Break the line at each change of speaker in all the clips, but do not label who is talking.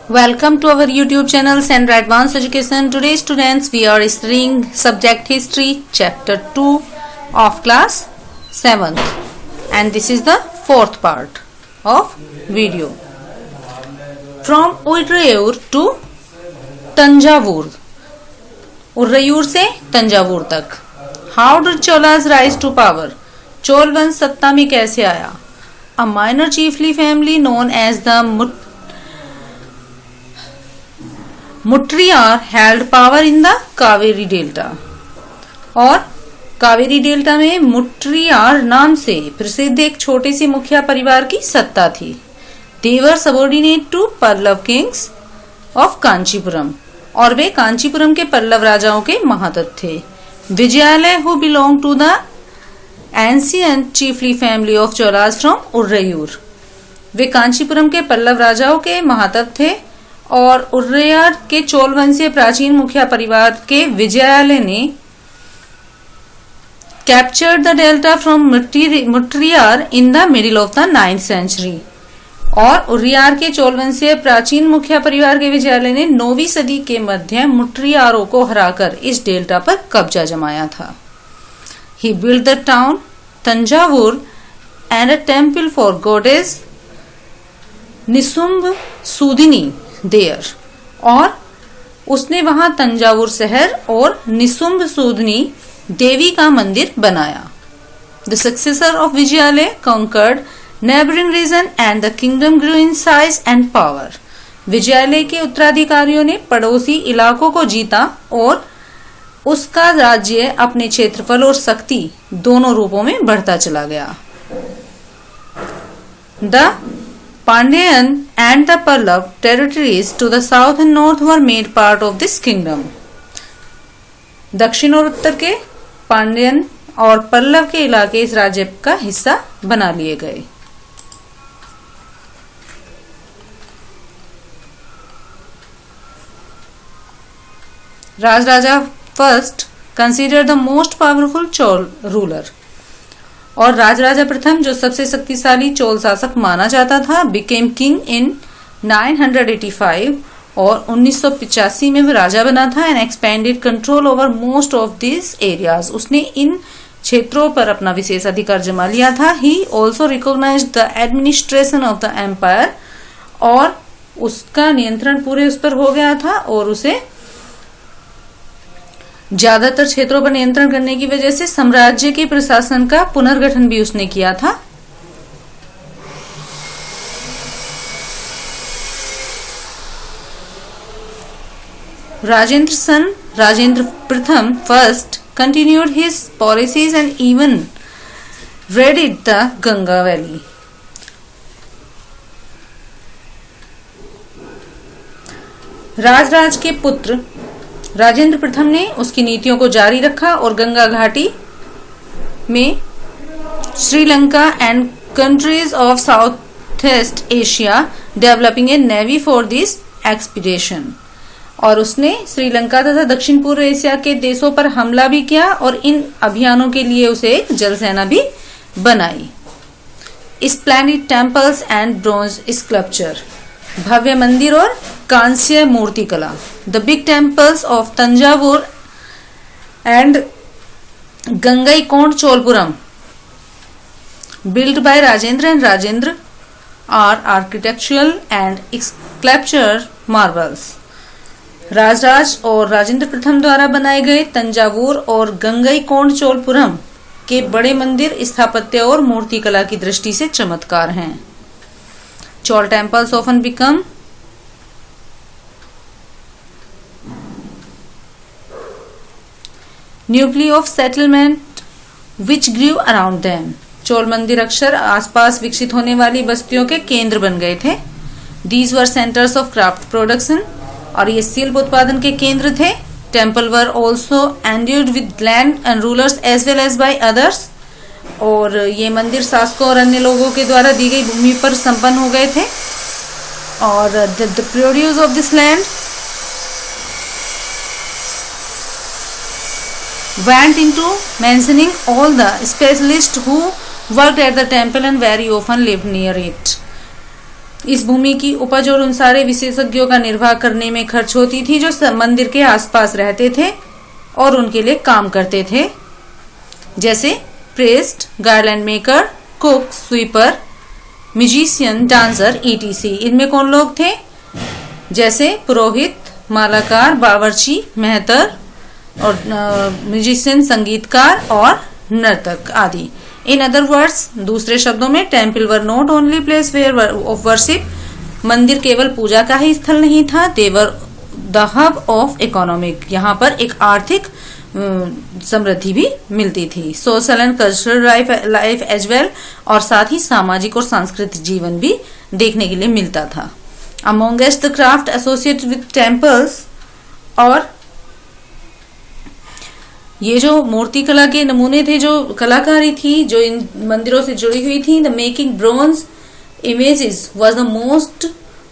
Welcome to our YouTube channel Sandra Advanced Education. Today students we are studying subject history chapter 2 of class 7th and this is the fourth part of video. From Urayur to Tanjavur. उर्रयूर से तंजावुर तक. How did Cholas rise to power? Chola वंश सत्ता में कैसे आया? A minor chiefly family known as the Mutriyar held power in the Kaveri Delta. और Kaveri delta में मुट्रियार नाम से प्रसिद्ध एक छोटे से मुखिया परिवार की सत्ता थी. They were subordinate to Pallava kings of Kanchipuram और वे कांचीपुरम के पल्लव राजाओं के महातत्व थे. Vijayalaya who belonged to the ancient chiefly family of Cholas from उर्रयूर. वे कांचीपुरम के पल्लव राजाओं के महातत्व थे और उर्रैयार के चोल वंशीय प्राचीन मुखिया परिवार के विजयालय ने captured the delta from Muttaraiyar in the middle of the 9th century. और उर्रैयार के चोल वंशीय प्राचीन मुखिया परिवार के विजयालय ने 9वीं सदी के मध्य मुट्रियारों को हराकर इस डेल्टा पर कब्जा जमाया था. He built the town Tanjavur and a temple for goddess Nishumbhasudini there. और उसने वहां तंजावुर शहर और निशुंभ सूदनी देवी का मंदिर बनाया. The successor of Vijayalaya conquered neighboring region and the kingdom grew in size and power. Vijayalaya के उत्तराधिकारियों ने पड़ोसी इलाकों को जीता और उसका राज्य अपने क्षेत्रफल और शक्ति दोनों रूपों में बढ़ता चला गया. The Pandyan and the Pallav territories to the south and north were made part of this kingdom. दक्षिण और उत्तर के पांड्यन और पल्लव के इलाके इस राज्य का हिस्सा बना लिए गए. Rajaraja first considered the most powerful Chol ruler. और राजराजा प्रथम जो सबसे शक्तिशाली चोल शासक माना जाता था बिकेम किंग इन 985 और 1985 में वो राजा बना था and expanded control over most of this areas. उसने इन क्षेत्रों पर अपना विशेष अधिकार जमा लिया था. He also recognised the administration of the empire और उसका नियंत्रण पूरे उस पर हो गया था और उसे ज्यादातर क्षेत्रों पर नियंत्रण करने की वजह से साम्राज्य के प्रशासन का पुनर्गठन भी उसने किया था. राजेंद्र सन राजेंद्र प्रथम first continued his policies and even raided the Ganga valley. Rajaraja के पुत्र राजेंद्र प्रथम ने उसकी नीतियों को जारी रखा और गंगा घाटी में Sri Lanka and countries of south east Asia developing a navy for this expedition. और उसने श्रीलंका तथा दक्षिण पूर्व एशिया के देशों पर हमला भी किया और इन अभियानों के लिए उसे एक जल सेना भी बनाई. Splendid temples and bronze sculpture. भव्य मंदिर और कांस्य मूर्ति कला. The big temples of Thanjavur and Gangaikonda Cholapuram built by Rajendra and Rajendra are architectural and sculpture marvels. Rajaraja और राजेंद्र प्रथम द्वारा बनाए गए तंजावुर और गंगईकोंड चोलपुरम के बड़े मंदिर स्थापत्य और मूर्ति कला की दृष्टि से चमत्कार हैं. Chol temples often become nuclei of settlement which grew around them. Chola मंदिर अक्सर आसपास विकसित होने वाली बस्तियों के केंद्र बन गए थे. These were centers of craft production और ये शिल्प उत्पादन के केंद्र थे. Temple were also endowed with land and rulers as well as by others. और ये मंदिर शासकों और अन्य लोगों के द्वारा दी गई भूमि पर संपन्न हो गए थे. और the produce of this land went into mentioning all the specialists who worked at the temple and very often lived near it. इस भूमि की उपज और उन सारे विशेषज्ञों का निर्वाह करने में खर्च होती थी जो मंदिर के आसपास रहते थे और उनके लिए काम करते थे, जैसे priest, garland maker, cook, sweeper, musician, dancer, etc. इनमें कौन लोग थे? जैसे पुरोहित, मालाकार, बावर्ची, मेहतर और म्यूजिशियन संगीतकार और नर्तक आदि। इन अदर वर्ड्स, दूसरे शब्दों में, temple were not only place where of worship, मंदिर केवल पूजा का ही स्थल नहीं था, they were the hub of economic, यहाँ पर एक आर्थिक समृद्धि भी मिलती थी, social and cultural life as well, और साथ ही सामाजिक और सांस्कृतिक जीवन भी देखने के लिए मिलता था। Amongst the craft associated with temples, और ये जो मूर्ति कला के नमूने थे, जो कलाकारी थी जो इन मंदिरों से जुड़ी हुई थी, the making bronze images was the most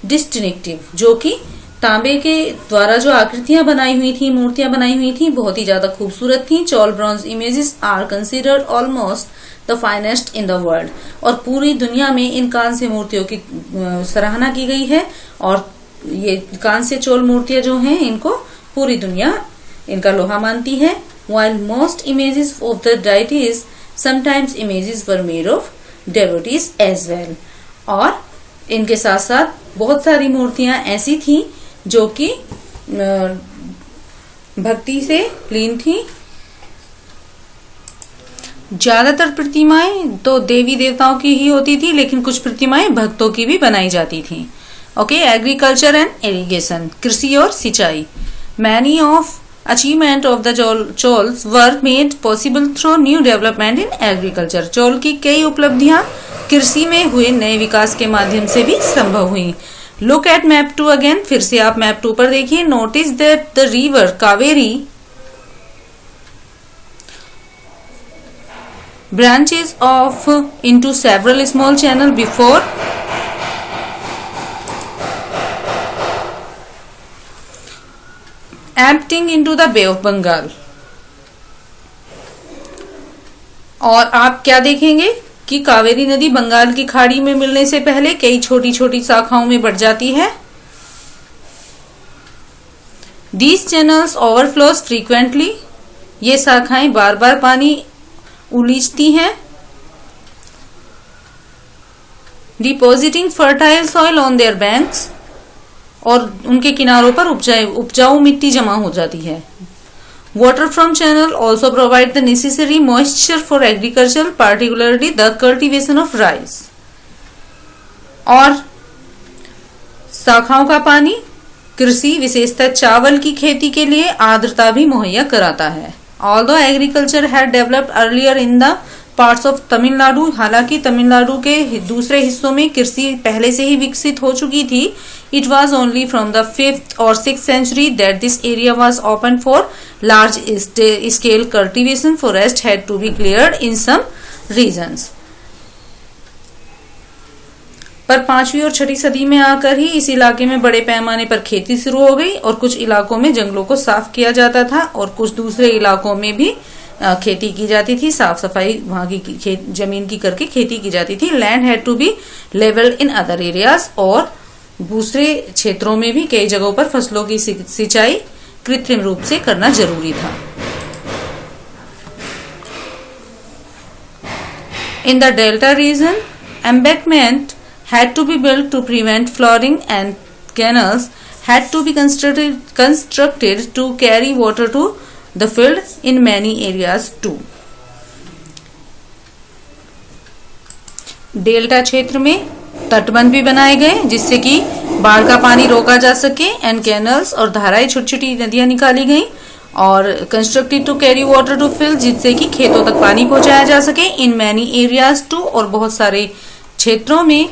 distinctive, जो कि तांबे के द्वारा जो आकृतियां बनाई हुई थी, मूर्तियां बनाई हुई थी, बहुत ही ज्यादा खूबसूरत थी। Chola bronze images are considered almost the finest in the world, और पूरी दुनिया में इन कांस्य मूर्तियों की सराहना की गई है, और ये कांस्य चोल मूर्तियां जो हैं इनको पूरी दुनिया इनका लोहा मानती है। While most images of the deities, sometimes images were made of devotees as well, और इनके साथ साथ बहुत सारी मूर्तियां ऐसी थी जो कि भक्ति से लीन थी। ज्यादातर प्रतिमाएं तो देवी देवताओं की ही होती थी, लेकिन कुछ प्रतिमाएं भक्तों की भी बनाई जाती थी। ओके, एग्रीकल्चर एंड इरिगेशन, कृषि और सिंचाई। Many of achievement of the Cholas were made possible through new development in agriculture, Chola की कई उपलब्धियां कृषि में हुए नए विकास के माध्यम से भी संभव हुई। लुक एट मैप 2 अगेन, फिर से आप मैप 2 पर देखिए। Notice that the river Kaveri branches of into several small channel before emptying into the Bay of Bengal। और आप क्या देखेंगे कि कावेरी नदी बंगाल की खाड़ी में मिलने से पहले कई छोटी छोटी शाखाओं में बढ़ जाती है। These channels overflows frequently, ये शाखाएं बार बार पानी उलीचती हैं। Depositing fertile soil on their banks, और उनके किनारों पर उपजाऊ मिट्टी जमा हो जाती है। Water from channel also provide the necessary moisture for agriculture, particularly the cultivation of rice, और शाखाओं का पानी कृषि विशेषतः चावल की खेती के लिए आर्द्रता भी मुहैया कराता है। Although agriculture had developed earlier in the parts of Tamil Nadu, हालांकि तमिलनाडु के दूसरे हिस्सों में कृषि पहले से ही विकसित हो चुकी थी। It was only from the 5th और 6th century that this area was open for large scale cultivation, forest had to be cleared in some regions. पर 5वीं और 6ठी सदी में आकर ही इस इलाके में बड़े पैमाने पर खेती शुरू हो गई, और कुछ इलाकों में जंगलों को साफ किया जाता था और कुछ दूसरे इलाकों में भी खेती की जाती थी, साफ सफाई वहां की जमीन की करके खेती की जाती थी। Land had to be levelled in other areas, और दूसरे क्षेत्रों में भी कई जगहों पर फसलों की सिंचाई कृत्रिम रूप से करना जरूरी था। In the delta region, embankment had to be built to prevent flooding, and canals had to be constructed to carry water to the field in many areas too. Delta क्षेत्र में तटबंध भी बनाए गए जिससे कि बाढ़ का पानी रोका जा सके, एंड कैनल्स और धाराएं, छोटी छोटी नदियां निकाली गई, और constructed to carry water to fill, जिससे कि खेतों तक पानी पहुंचाया जा सके, इन मैनी एरियाज टू, और बहुत सारे क्षेत्रों में।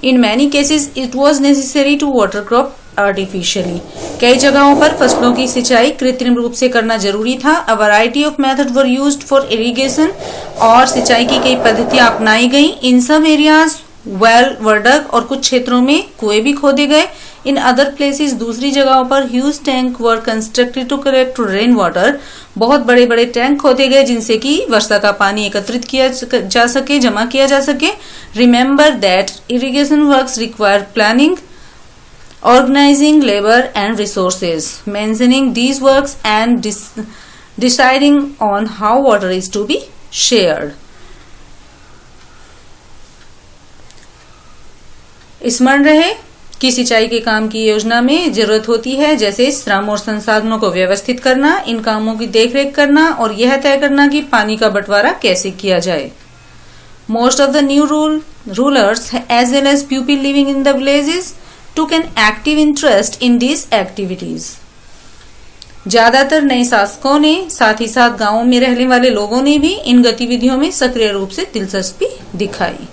In many cases it was necessary to water crop artificially, कई जगहों पर फसलों की सिंचाई कृत्रिम रूप से करना जरूरी था। A variety of method were used for irrigation, और सिंचाई की कई पद्धतियां अपनाई गई। इन सम एरियाज वेल वर्डक और कुछ क्षेत्रों में कुएं भी खोदे गए। इन अदर प्लेसेस दूसरी जगहों पर huge tank were constructed to collect rain water, बहुत बड़े बड़े टैंक खोदे गए जिनसे कि वर्षा का पानी एकत्रित किया जा सके, जमा किया जा सके। Remember that irrigation works require planning, organizing labor and resources, mentioning these works and deciding on how water is to be shared. स्मरण रहे कि सिंचाई के काम की योजना में जरूरत होती है जैसे श्रम और संसाधनों को व्यवस्थित करना, इन कामों की देखरेख करना और यह तय करना कि पानी का बंटवारा कैसे किया जाए। Most of the new rulers as well as people living in the villages took an active interest in these activities. ज्यादातर नए शासकों ने साथ ही साथ गांवों में रहने वाले लोगों ने भी इन गतिविधियों में सक्रिय रूप से दिलचस्पी दिखाई।